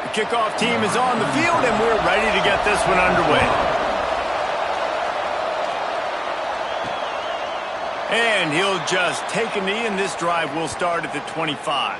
The kickoff team is on the field, and we're ready to get this one underway. And he'll just take a knee, and this drive will start at the 25.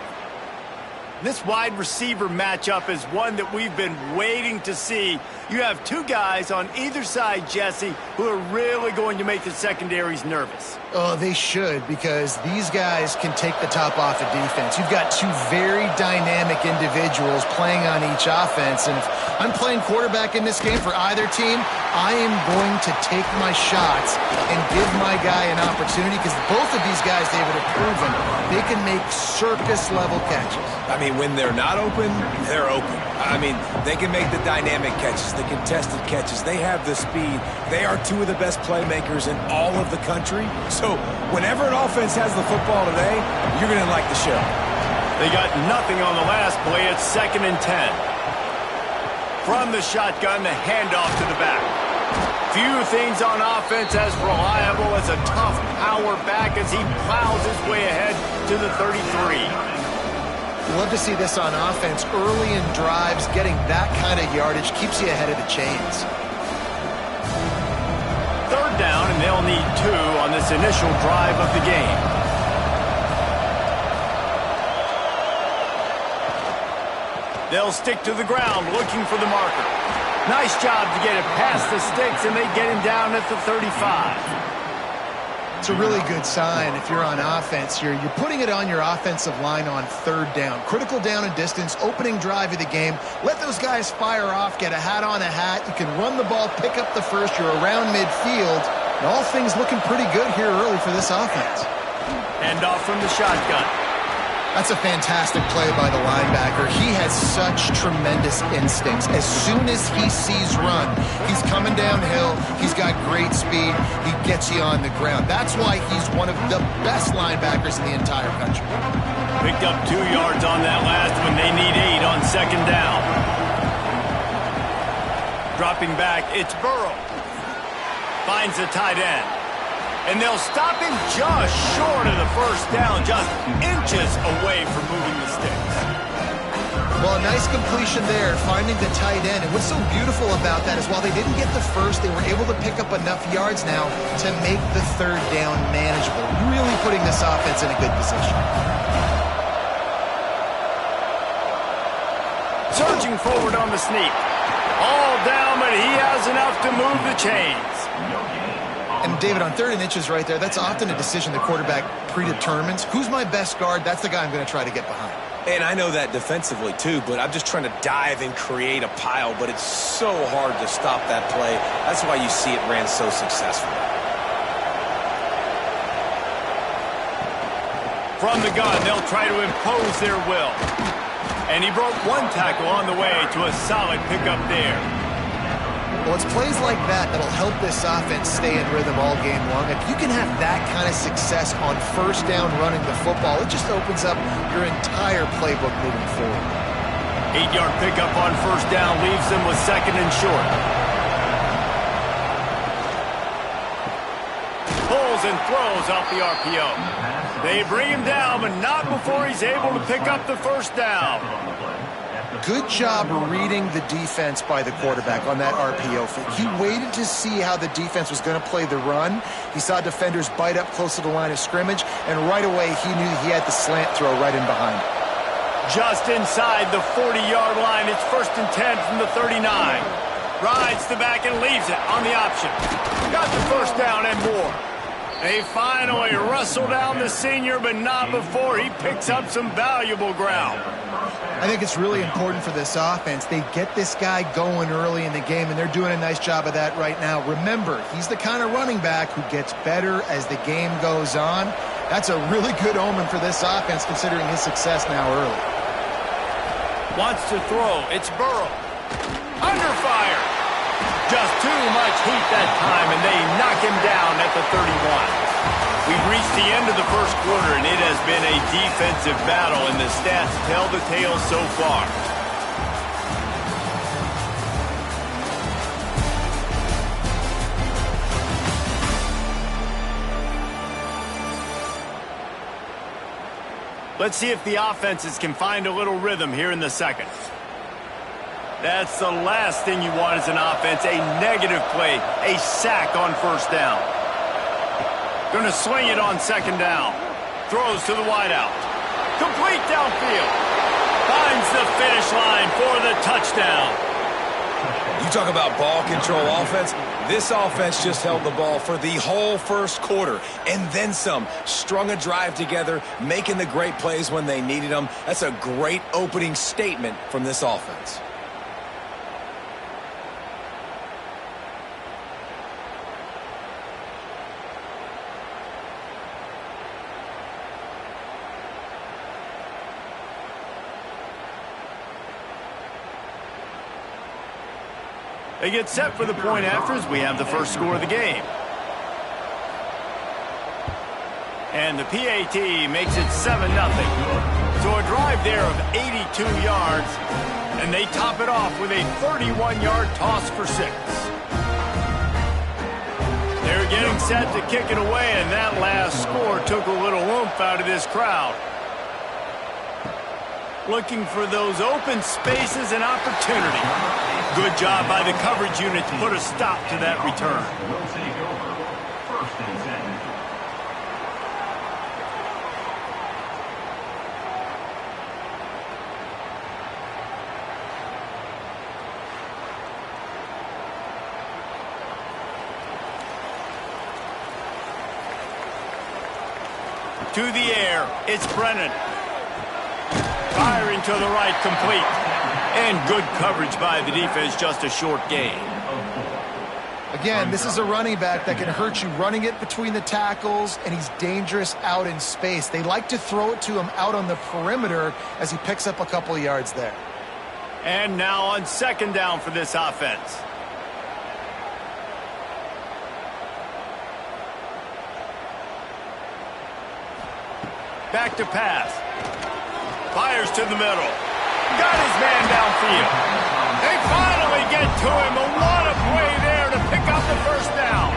This wide receiver matchup is one that we've been waiting to see. You have two guys on either side, Jesse, who are really going to make the secondaries nervous. Oh, they should, because these guys can take the top off of defense. You've got two very dynamic individuals playing on each offense, and if I'm playing quarterback in this game for either team, I am going to take my shots and give my guy an opportunity, because both of these guys, David, have proven they can make circus-level catches. I mean, when they're not open, they're open. I mean, they can make the dynamic catches, the contested catches. They have the speed. They are two of the best playmakers in all of the country. So whenever an offense has the football today, you're going to like the show. They got nothing on the last play. It's 2nd and 10. From the shotgun, the handoff to the back. Few things on offense as reliable as a tough power back as he plows his way ahead to the 33. Love to see this on offense. Early in drives, getting that kind of yardage keeps you ahead of the chains. 3rd down, and they'll need 2 on this initial drive of the game. They'll stick to the ground looking for the marker. Nice job to get it past the sticks, and they get him down at the 35. It's a really good sign if you're on offense here. You're putting it on your offensive line on 3rd down. Critical down and distance, opening drive of the game. Let those guys fire off, get a hat on a hat. You can run the ball, pick up the first. You're around midfield. And all things looking pretty good here early for this offense. Hand off from the shotgun. That's a fantastic play by the linebacker. He has such tremendous instincts. As soon as he sees run, he's coming downhill. He's got great speed. He gets you on the ground. That's why he's one of the best linebackers in the entire country. Picked up 2 yards on that last one. They need 8 on 2nd down. Dropping back, it's Burrow. Finds the tight end. And they'll stop him just short of the 1st down, just inches away from moving the sticks. Well, a nice completion there, finding the tight end. And what's so beautiful about that is while they didn't get the first, they were able to pick up enough yards now to make the 3rd down manageable, really putting this offense in a good position. Surging forward on the sneak. All down, but he has enough to move the chains. And David, on 3rd and inches right there, that's often a decision the quarterback predetermines. Who's my best guard? That's the guy I'm going to try to get behind. And I know that defensively, too, but I'm just trying to dive and create a pile, but it's so hard to stop that play. That's why you see it ran so successfully. From the gun, they'll try to impose their will. And he broke 1 tackle on the way to a solid pickup there. Well, it's plays like that that'll help this offense stay in rhythm all game long. If you can have that kind of success on 1st down running the football, it just opens up your entire playbook moving forward. 8-yard pickup on 1st down leaves them with 2nd and short. Pulls and throws off the RPO. They bring him down, but not before he's able to pick up the 1st down. Good job reading the defense by the quarterback on that RPO fake. He waited to see how the defense was going to play the run. He saw defenders bite up close to the line of scrimmage, and right away he knew he had the slant throw right in behind. Just inside the 40-yard line, it's 1st and 10 from the 39. Rides the back and leaves it on the option. Got the 1st down and more. They finally wrestle down the senior, but not before he picks up some valuable ground. I think it's really important for this offense. They get this guy going early in the game, and they're doing a nice job of that right now. Remember, he's the kind of running back who gets better as the game goes on. That's a really good omen for this offense, considering his success now early. Wants to throw. It's Burrow. Under fire. Just too much heat that time, and they knock him down at the 31. We've reached the end of the 1st quarter, and it has been a defensive battle, and the stats tell the tale so far. Let's see if the offenses can find a little rhythm here in the 2nd. That's the last thing you want as an offense, a negative play, a sack on first down. Going to swing it on second down. Throws to the wideout. Complete downfield. Finds the finish line for the touchdown. You talk about ball control offense. This offense just held the ball for the whole first quarter and then some. Strung a drive together, making the great plays when they needed them. That's a great opening statement from this offense. They get set for the point after as we have the first score of the game. And the PAT makes it 7-0. So a drive there of 82 yards, and they top it off with a 31-yard toss for 6. They're getting set to kick it away, and that last score took a little oomph out of this crowd. Looking for those open spaces and opportunity. Good job by the coverage unit to put a stop to that return. Will take over. First and 10. To the air, it's Brennan. Firing to the right, complete. And good coverage by the defense, just a short gain. Again, this is a running back that can hurt you running it between the tackles, and he's dangerous out in space. They like to throw it to him out on the perimeter as he picks up a couple of yards there. And now on second down for this offense. Back to pass. Fires to the middle. Got his man downfield. They finally get to him. What a play there to pick up the first down.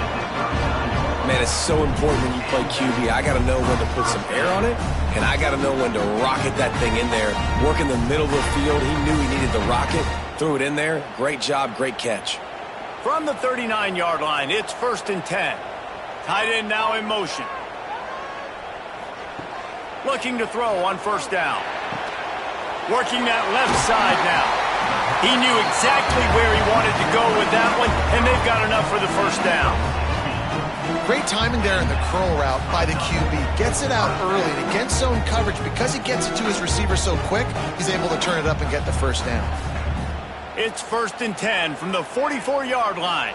Man, it's so important when you play QB. I got to know when to put some air on it, and I got to know when to rocket that thing in there. Work in the middle of the field. He knew he needed the rocket. Threw it in there. Great job, great catch. From the 39-yard line, it's first and 10. Tight end now in motion. Looking to throw on first down. Working that left side now. He knew exactly where he wanted to go with that one, and they've got enough for the first down. Great timing there in the curl route by the QB. Gets it out early and against zone coverage. Because he gets it to his receiver so quick, he's able to turn it up and get the first down. It's first and 10 from the 44-yard line.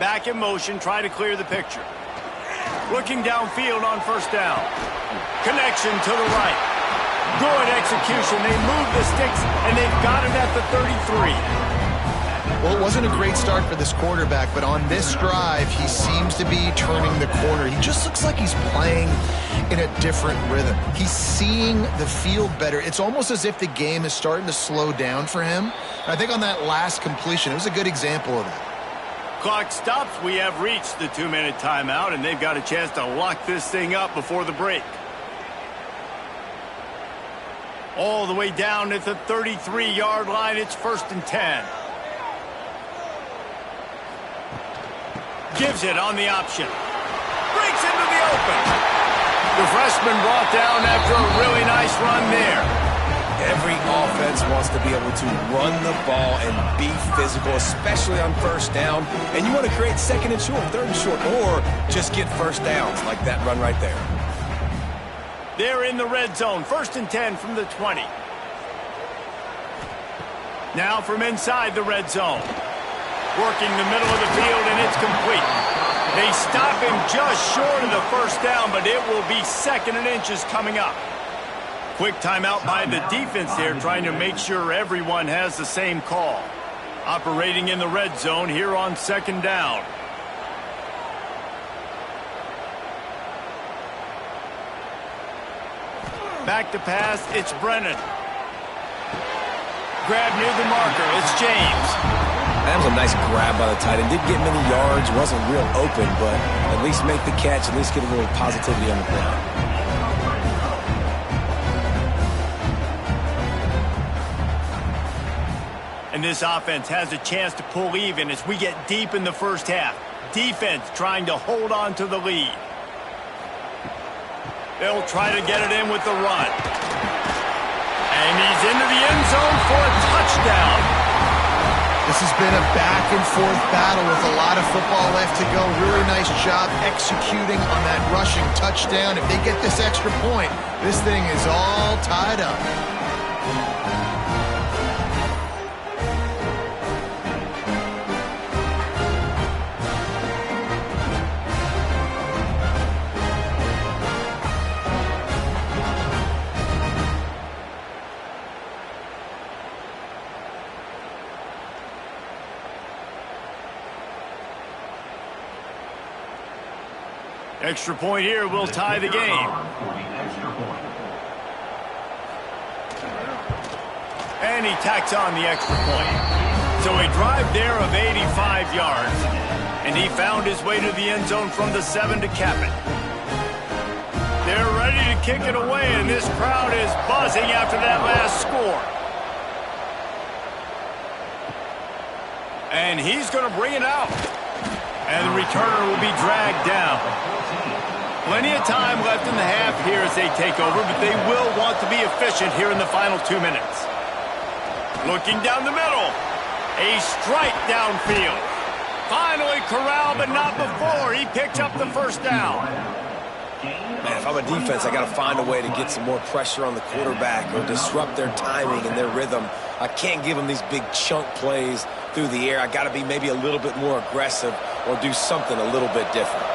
Back in motion, try to clear the picture. Looking downfield on first down. Connection to the right. Good execution. They move the sticks, and they've got it at the 33. Well, it wasn't a great start for this quarterback, but on this drive, he seems to be turning the corner. He just looks like he's playing in a different rhythm. He's seeing the field better. It's almost as if the game is starting to slow down for him. And I think on that last completion, it was a good example of that. Clock stops. We have reached the 2-minute timeout, and they've got a chance to lock this thing up before the break. All the way down at the 33-yard line, it's first and 10. Gives it on the option. Breaks into the open. The freshman brought down after a really nice run there. Every offense wants to be able to run the ball and be physical, especially on first down. And you want to create second and short, third and short, or just get first downs like that run right there. They're in the red zone. First and 10 from the 20. Now from inside the red zone. Working the middle of the field, and it's complete. They stop him just short of the first down, but it will be second and inches coming up. Quick timeout by the defense there, trying to make sure everyone has the same call. Operating in the red zone here on second down. Back to pass, it's Brennan. Grab near the marker, it's James. That was a nice grab by the tight end. Didn't get many yards, wasn't real open, but at least make the catch, at least get a little positivity on the play. And this offense has a chance to pull even as we get deep in the first half. Defense trying to hold on to the lead. They'll try to get it in with the run. And he's into the end zone for a touchdown. This has been a back-and-forth battle with a lot of football left to go. Really nice job executing on that rushing touchdown. If they get this extra point, this thing is all tied up. Extra point here will tie the game. And he tacks on the extra point. So a drive there of 85 yards. And he found his way to the end zone from the 7 to cap it. They're ready to kick it away, and this crowd is buzzing after that last score. And he's going to bring it out. And the returner will be dragged down. Plenty of time left in the half here as they take over, but they will want to be efficient here in the final 2 minutes. Looking down the middle. A strike downfield. Finally corralled, but not before. He picked up the first down. Man, if I'm a defense, I got to find a way to get some more pressure on the quarterback or disrupt their timing and their rhythm. I can't give them these big chunk plays through the air. I got to be maybe a little bit more aggressive or do something a little bit different.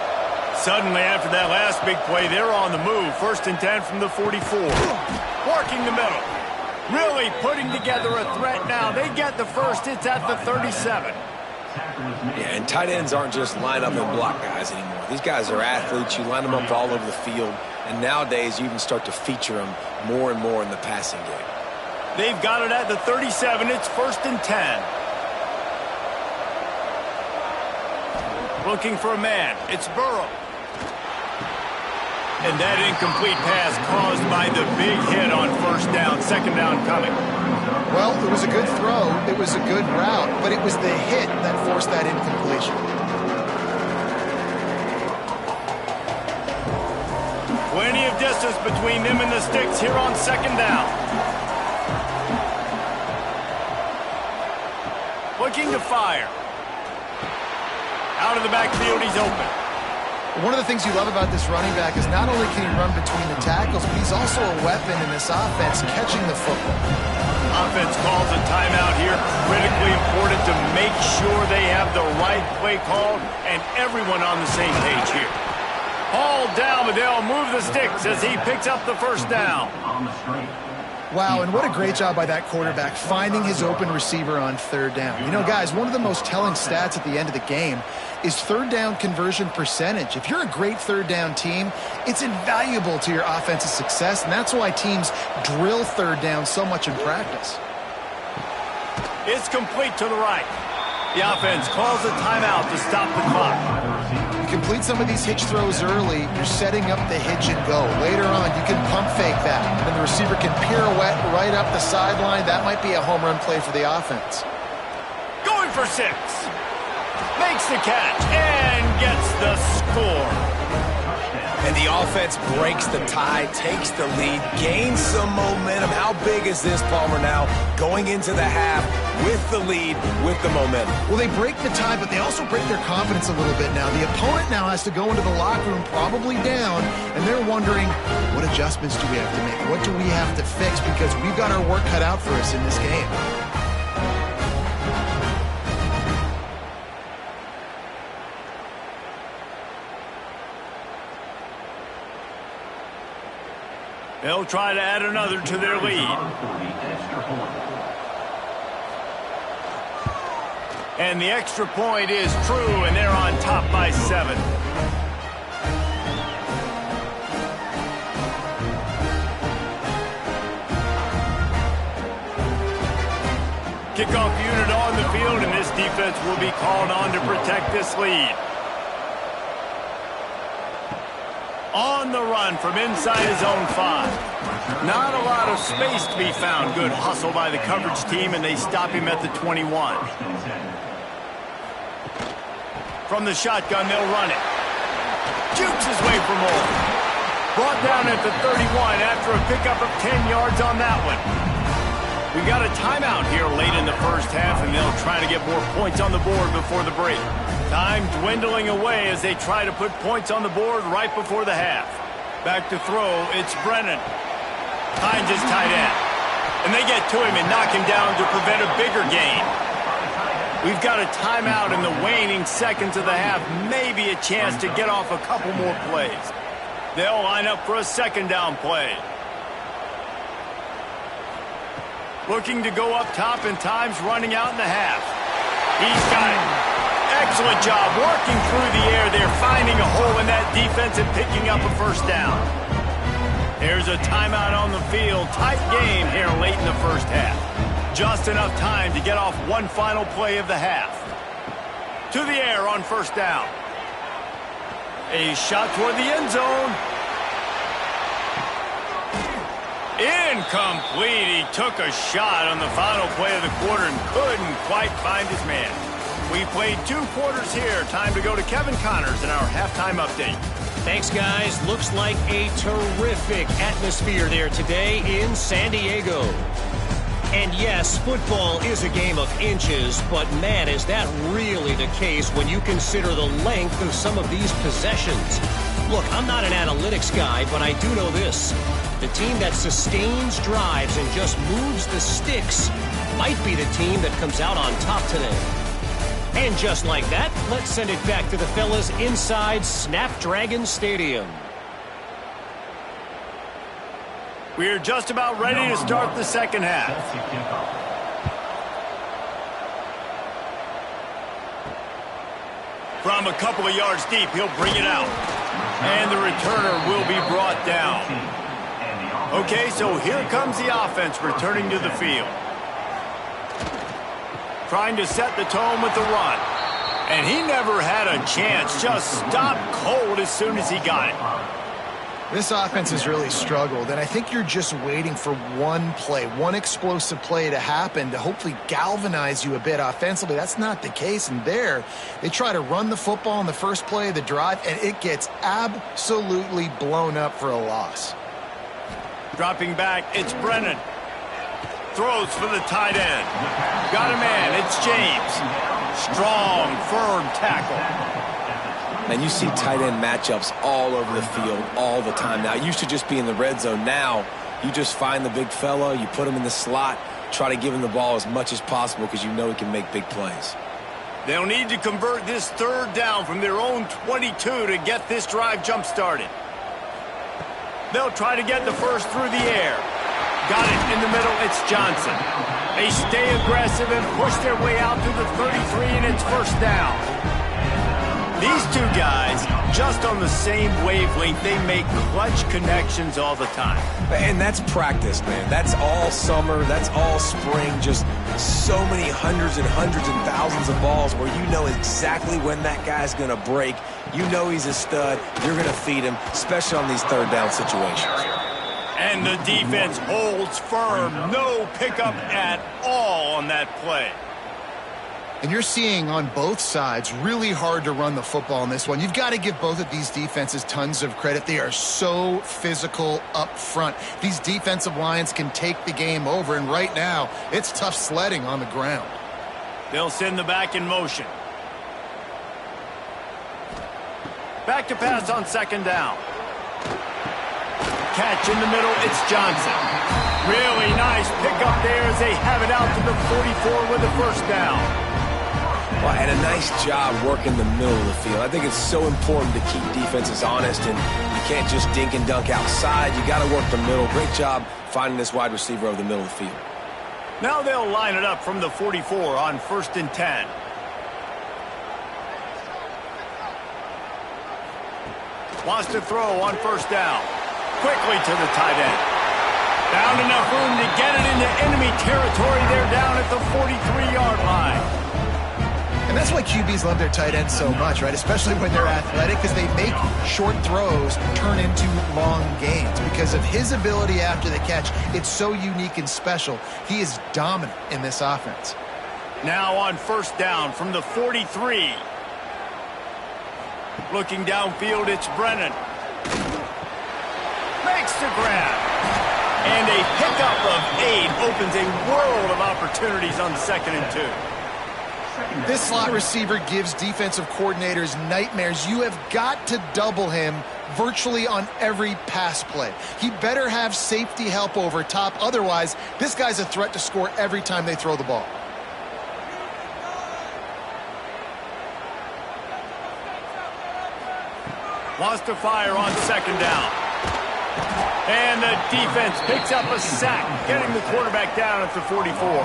Suddenly, after that last big play, they're on the move. 1st and 10 from the 44. Working the middle. Really putting together a threat now. They get the first. It's at the 37. Yeah, and tight ends aren't just line up and block guys anymore. These guys are athletes. You line them up all over the field. And nowadays, you can start to feature them more and more in the passing game. They've got it at the 37. It's 1st and 10. Looking for a man. It's Burrow. And that incomplete pass caused by the big hit on 1st down. 2nd down coming. Well, it was a good throw. It was a good route, but it was the hit that forced that incompletion. Plenty of distance between them and the sticks here on 2nd down. Looking to fire. Out of the backfield, he's open. One of the things you love about this running back is not only can he run between the tackles, but he's also a weapon in this offense, catching the football. Offense calls a timeout here. Critically important to make sure they have the right play called and everyone on the same page here. Hauled down, but they'll move the sticks as he picks up the 1st down. Wow, and what a great job by that quarterback finding his open receiver on 3rd down. You know, guys, one of the most telling stats at the end of the game is 3rd down conversion percentage. If you're a great 3rd down team, it's invaluable to your offensive success, and that's why teams drill 3rd down so much in practice. It's complete to the right. The offense calls a timeout to stop the clock. You complete some of these hitch throws early, you're setting up the hitch and go. Later on, you can pump fake that, and the receiver can pirouette right up the sideline. That might be a home run play for the offense. Going for 6. Makes the catch and gets the score. And the offense breaks the tie, takes the lead, gains some momentum. How big is this, Palmer, now going into the half with the lead, with the momentum? Well, they break the tie, but they also break their confidence a little bit now. The opponent now has to go into the locker room probably down, and they're wondering, what adjustments do we have to make? What do we have to fix? Because we've got our work cut out for us in this game. They'll try to add another to their lead. And the extra point is true, and they're on top by 7. Kickoff unit on the field, and this defense will be called on to protect this lead. On the run from inside his own 5. Not a lot of space to be found. Good hustle by the coverage team, and they stop him at the 21. From the shotgun, they'll run it. Jukes his way for more. Brought down at the 31 after a pickup of 10 yards on that one. We got a timeout here late in the first half, and they'll try to get more points on the board before the break. Time dwindling away as they try to put points on the board right before the half. Back to throw, it's Brennan. Finds his tight end. And they get to him and knock him down to prevent a bigger gain. We've got a timeout in the waning seconds of the half. Maybe a chance to get off a couple more plays. They'll line up for a second down play. Looking to go up top, and time's running out in the half. He's got it. Excellent job working through the air there, finding a hole in that defense and picking up a first down. There's a timeout on the field. Tight game here late in the first half. Just enough time to get off one final play of the half. To the air on first down. A shot toward the end zone. Incomplete. He took a shot on the final play of the quarter and couldn't quite find his man. We played 2 quarters here. Time to go to Kevin Connors in our halftime update. Thanks, guys. Looks like a terrific atmosphere there today in San Diego. And yes, football is a game of inches, but man, is that really the case when you consider the length of some of these possessions. Look, I'm not an analytics guy, but I do know this. The team that sustains drives and just moves the sticks might be the team that comes out on top today. And just like that, let's send it back to the fellas inside Snapdragon Stadium. We're just about ready to start the second half. From a couple of yards deep, he'll bring it out. And the returner will be brought down. Okay, so here comes the offense returning to the field. Trying to set the tone with the run. And he never had a chance. Just stopped cold as soon as he got it. This offense has really struggled, and I think you're just waiting for one play, one explosive play to happen to hopefully galvanize you a bit offensively. That's not the case, and there they try to run the football in the first play of the drive, and it gets absolutely blown up for a loss. Dropping back, it's Brennan. Throws for the tight end. Got a man, it's James. Strong, firm tackle. And you see tight end matchups all over the field all the time. Now, it used to just be in the red zone. Now, you just find the big fella, you put him in the slot, try to give him the ball as much as possible because you know he can make big plays. They'll need to convert this third down from their own 22 to get this drive jump-started. They'll try to get the first through the air. Got it in the middle, it's Johnson. They stay aggressive and push their way out to the 33, and it's first down. These two guys, just on the same wavelength, they make clutch connections all the time. And that's practice, man. That's all summer. That's all spring. Just so many hundreds and thousands of balls where you know exactly when that guy's going to break. You know he's a stud. You're going to feed him, especially on these third down situations. And the defense holds firm. No pickup at all on that play. And you're seeing on both sides really hard to run the football in this one. You've got to give both of these defenses tons of credit. They are so physical up front. These defensive lines can take the game over, and right now, it's tough sledding on the ground. They'll send the back in motion. Back to pass on second down. Catch in the middle, it's Johnson. Really nice pickup there as they have it out to the 44 with the first down. Well, and a nice job working the middle of the field. I think it's so important to keep defenses honest, and you can't just dink and dunk outside. You got to work the middle. Great job finding this wide receiver over the middle of the field. Now they'll line it up from the 44 on 1st and 10. Wants to throw on first down. Quickly to the tight end. Found enough room to get it into enemy territory. They're down at the 43-yard line. And That's why QBs love their tight ends so much, right? Especially when they're athletic, because they make short throws turn into long gains. Because of his ability after the catch, it's so unique and special. He is dominant in this offense. Now on first down from the 43. Looking downfield, it's Brennan. Makes the grab. And a pickup of 8 opens a world of opportunities on 2nd and 2. This slot receiver gives defensive coordinators nightmares. You have got to double him virtually on every pass play. He better have safety help over top. Otherwise, this guy's a threat to score every time they throw the ball. Wants to fire on 2nd down. And the defense picks up a sack, getting the quarterback down at the 44.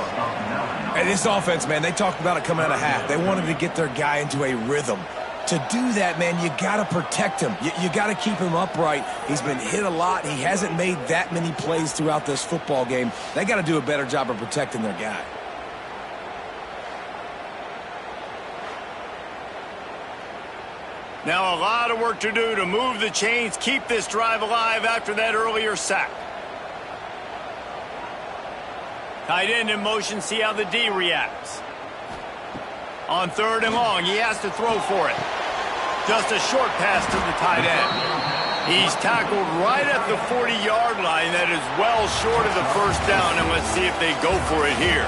Hey, this offense, man, they talked about it coming out of half. They wanted to get their guy into a rhythm. To do that, man, you got to protect him. You got to keep him upright. He's been hit a lot. He hasn't made that many plays throughout this football game. They got to do a better job of protecting their guy. Now a lot of work to do to move the chains, keep this drive alive after that earlier sack. Tight end in motion, see how the D reacts. On 3rd and long, he has to throw for it. Just a short pass to the tight end. He's tackled right at the 40-yard line. That is well short of the first down, and let's see if they go for it here.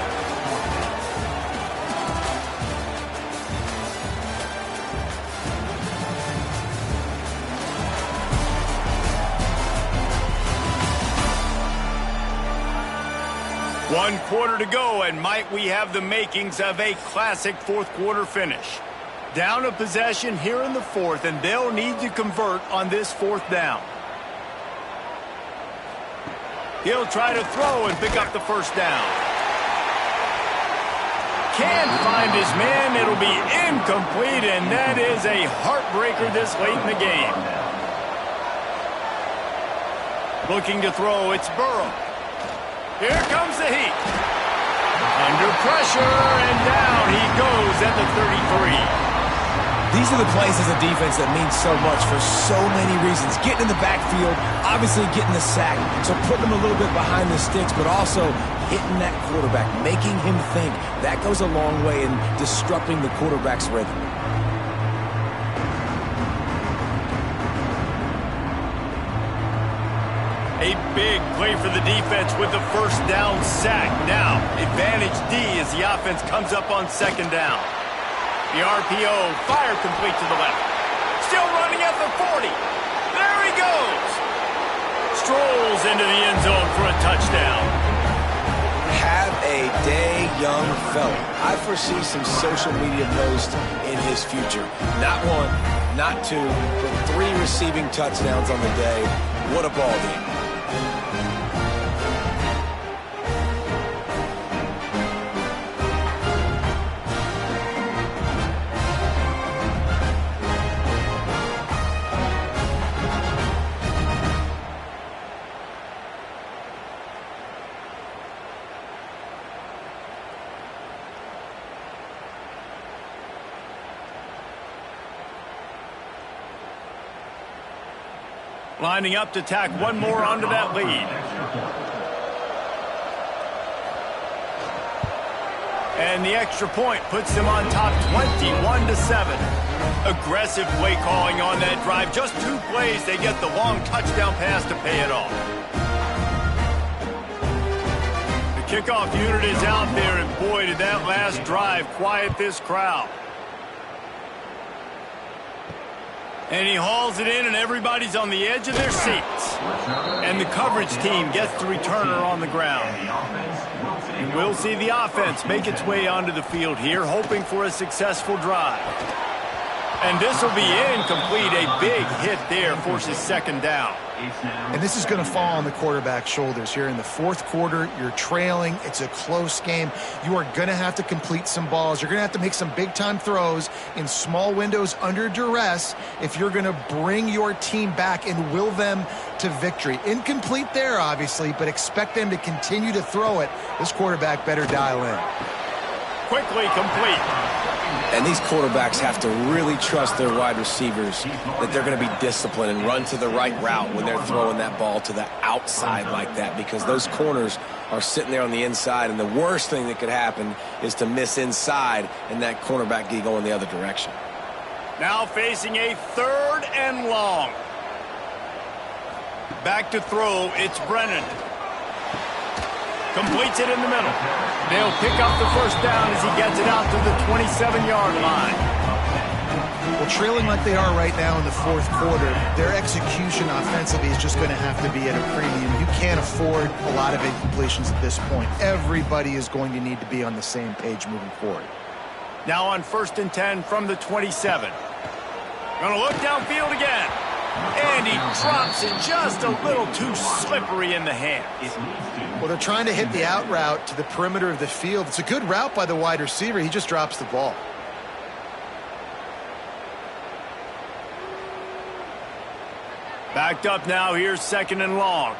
One quarter to go, and might we have the makings of a classic fourth-quarter finish. Down a possession here in the 4th, and they'll need to convert on this 4th down. He'll try to throw and pick up the first down. Can't find his man. It'll be incomplete, and that is a heartbreaker this late in the game. Looking to throw, it's Burrow. Here comes the heat. Under pressure, and down he goes at the 33. These are the plays as a defense that mean so much for so many reasons. Getting in the backfield, obviously getting the sack, so putting him a little bit behind the sticks, but also hitting that quarterback, making him think. That goes a long way in disrupting the quarterback's rhythm. A big play for the defense with the first down sack. Now, advantage D as the offense comes up on 2nd down. The RPO, fire complete to the left. Still running at the 40. There he goes. Strolls into the end zone for a touchdown. Have a day, young fella. I foresee some social media posts in his future. Not 1, not 2, but 3 receiving touchdowns on the day. What a ball game. Lining up to tack one more onto that lead. And the extra point puts them on top 21-7. Aggressive play calling on that drive. Just 2 plays, they get the long touchdown pass to pay it off. The kickoff unit is out there, and boy, did that last drive quiet this crowd. And he hauls it in, and everybody's on the edge of their seats. And the coverage team gets the returner on the ground. And we'll see the offense make its way onto the field here, hoping for a successful drive. And this will be incomplete. A big hit there forces 2nd down. And this is going to fall on the quarterback's shoulders here in the 4th quarter. You're trailing. It's a close game. You are going to have to complete some balls. You're going to have to make some big-time throws in small windows under duress if you're going to bring your team back and will them to victory. Incomplete there, obviously, but expect them to continue to throw it. This quarterback better dial in. Quickly complete. And these quarterbacks have to really trust their wide receivers that they're going to be disciplined and run to the right route when they're throwing that ball to the outside like that, because those corners are sitting there on the inside, and the worst thing that could happen is to miss inside and that cornerback be going the other direction. Now facing a 3rd and long. Back to throw, it's Brennan. Completes it in the middle. They'll pick up the first down as he gets it out to the 27-yard line. Well, trailing like they are right now in the 4th quarter, their execution offensively is just going to have to be at a premium. You can't afford a lot of incompletions at this point. Everybody is going to need to be on the same page moving forward. Now on 1st and 10 from the 27. Going to look downfield again. And he drops it just a little too slippery in the hands. Well, they're trying to hit the out route to the perimeter of the field. It's a good route by the wide receiver. He just drops the ball. Backed up now. Here's 2nd and long.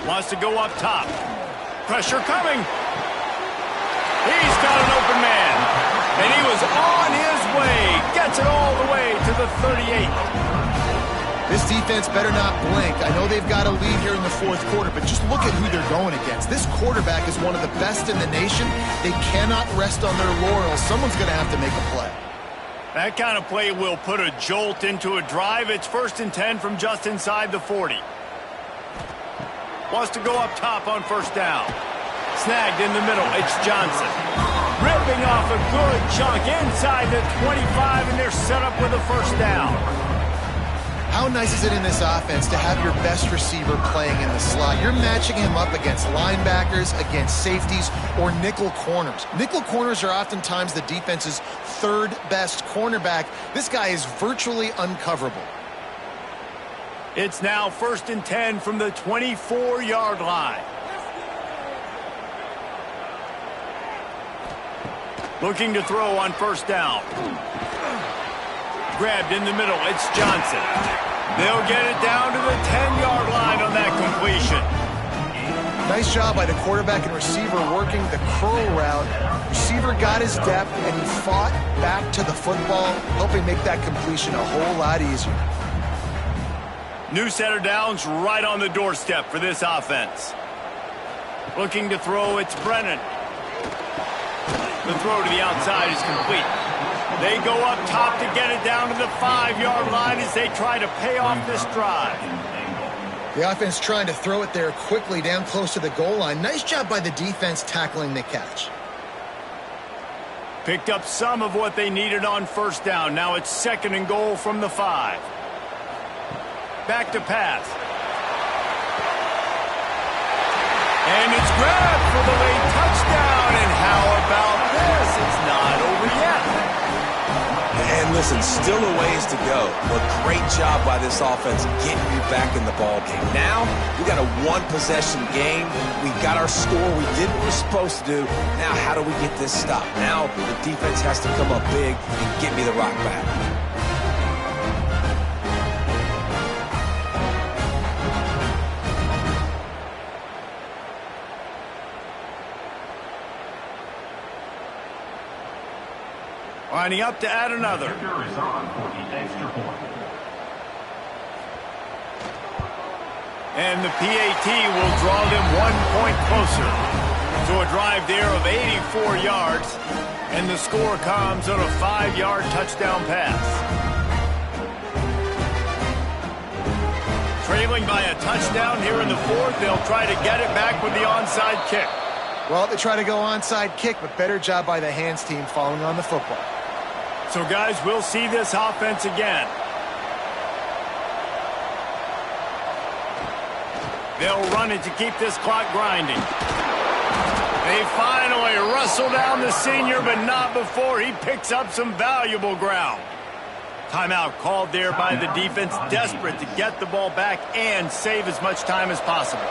Wants to go up top. Pressure coming. He's got an open man. And he was on his way. Gets it all the way to the 38. This defense better not blink. I know they've got a lead here in the 4th quarter, but just look at who they're going against. This quarterback is one of the best in the nation. They cannot rest on their laurels. Someone's going to have to make a play. That kind of play will put a jolt into a drive. It's 1st and 10 from just inside the 40. Wants to go up top on 1st down. Snagged in the middle. It's Johnson. Ripping off a good chunk inside the 25, and they're set up with a 1st down. How nice is it in this offense to have your best receiver playing in the slot? You're matching him up against linebackers, against safeties, or nickel corners. Nickel corners are oftentimes the defense's 3rd best cornerback. This guy is virtually uncoverable. It's now 1st and 10 from the 24-yard line. Looking to throw on 1st down. Grabbed in the middle. It's Johnson. They'll get it down to the 10-yard line on that completion. Nice job by the quarterback and receiver working the curl route. Receiver got his depth, and he fought back to the football, helping make that completion a whole lot easier. New set of downs right on the doorstep for this offense. Looking to throw, it's Brennan. The throw to the outside is complete. They go up top to get it down to the 5-yard line as they try to pay off this drive. The offense trying to throw it there quickly down close to the goal line. Nice job by the defense tackling the catch. Picked up some of what they needed on 1st down. Now it's 2nd and goal from the 5. Back to pass. And it's grabbed for the late touchdown. And how about this? It's not over yet. And listen, still a ways to go, but great job by this offense getting you back in the ball game. Now, we got a 1-possession game. We got our score. We did what we're supposed to do. Now, how do we get this stopped? Now, the defense has to come up big and get me the rock back. Lining up to add another. Kicker is on for the extra point. And the PAT will draw them 1 point closer to a drive there of 84 yards. And the score comes on a 5-yard touchdown pass. Trailing by a touchdown here in the 4th. They'll try to get it back with the onside kick. Well, they try to go onside kick, but better job by the hands team following on the football. So, guys, we'll see this offense again. They'll run it to keep this clock grinding. They finally wrestle down the senior, but not before he picks up some valuable ground. Timeout called there by the defense, desperate to get the ball back and save as much time as possible.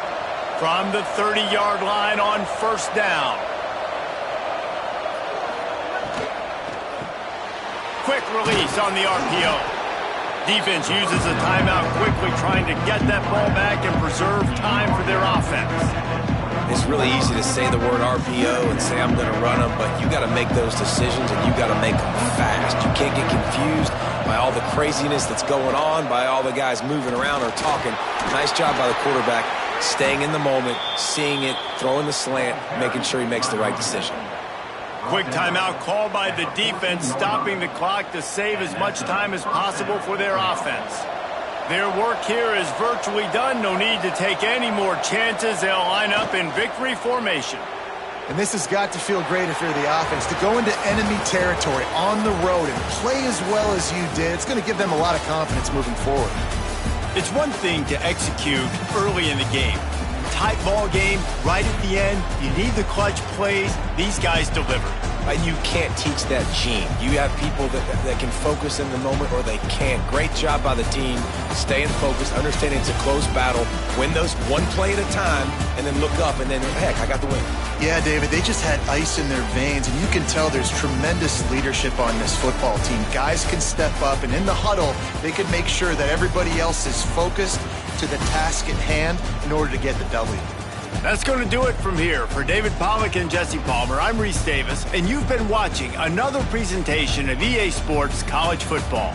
From the 30-yard line on 1st down. Quick release on the RPO. Defense uses a timeout quickly, trying to get that ball back and preserve time for their offense. It's really easy to say the word RPO and say I'm going to run them, but you got to make those decisions and you got to make them fast. You can't get confused by all the craziness that's going on, by all the guys moving around or talking. Nice job by the quarterback, staying in the moment, seeing it, throwing the slant, making sure he makes the right decision. Quick timeout called by the defense, stopping the clock to save as much time as possible for their offense. Their work here is virtually done. No need to take any more chances. They'll line up in victory formation. And this has got to feel great if you're the offense, to go into enemy territory on the road and play as well as you did. It's going to give them a lot of confidence moving forward. It's one thing to execute early in the game. Tight ball game, right at the end. You need the clutch plays. These guys deliver. And you can't teach that gene. You have people that can focus in the moment or they can't. Great job by the team, staying focused, understanding it's a close battle, win those one play at a time, and then look up and then, heck, I got the win. Yeah, David, they just had ice in their veins, and you can tell there's tremendous leadership on this football team. Guys can step up, and in the huddle, they can make sure that everybody else is focused to the task at hand in order to get the W. That's going to do it from here. For David Pollack and Jesse Palmer, I'm Reese Davis, and you've been watching another presentation of EA Sports College Football.